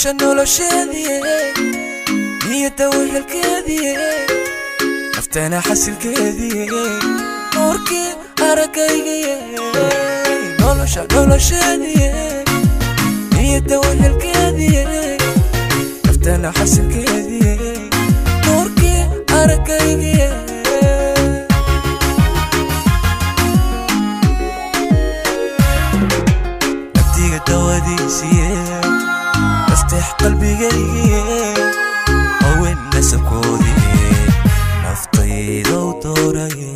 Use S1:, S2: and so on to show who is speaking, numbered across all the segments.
S1: nolosheedii niyada wehelkeedii naftana xasilkeedii nuurkii aragayga nolosheedii niyada wehelkeedii naftana xasilkeedii nuurkii aragayga naftiga dawadiisii افتح قلبي هون نسكودي نفطي ذو طوري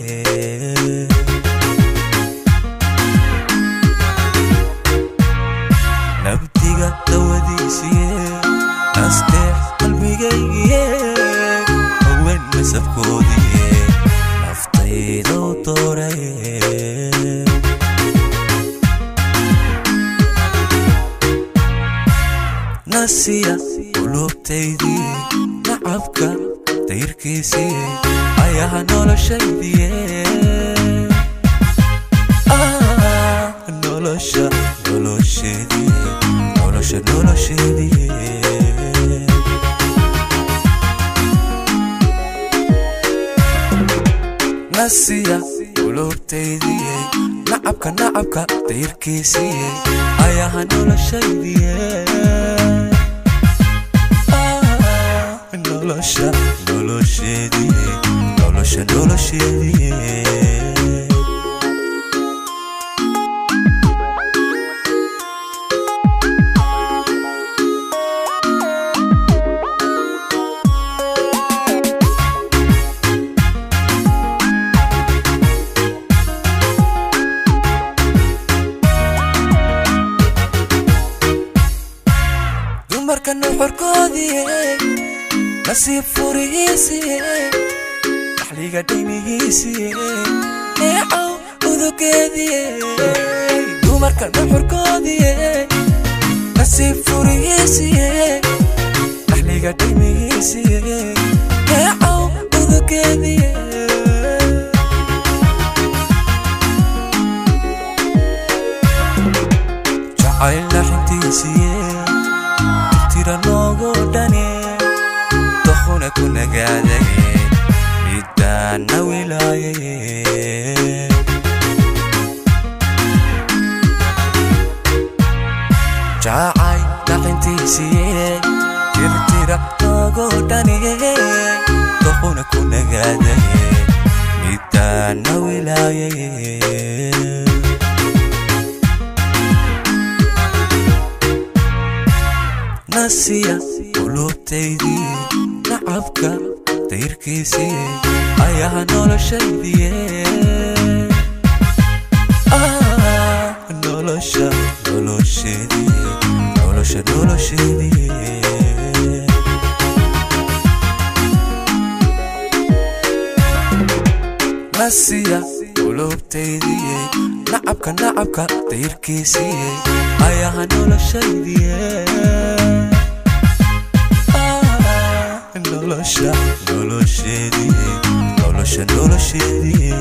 S1: نبتي قد وديسي افتح قلبي هون نسكودي نفطي ذو طوري ناسية قلوبتيدي نعبك تيركيسي أيها nolosheedii nolosheedii ناسية قلوبتيدي نعبك تيركيسي أيها nolosheedii nolosheedii dumarka nuxurkoodii nasiib furihiisii dhaxliga dhaymihiisii neecow udugeedii dumarka nuxurkoodii nasiib furihiisii dhaxliga dhaymihiisii neecow udugeedii jacayl naxintiisii tira noogu dhani دخونا كنا قاعدين ميدانا ولاية جاعي لحنتي سيه ترتيرا نقوداني دخونا كنا قاعدين ميدانا ولاية ناسية قلوبتيدي نعبك تيركيسي أيها nolosheedii nolosheedii ناسية قلوبتيدي نعبك تيركيسي أيها nolosheedii nolosheedii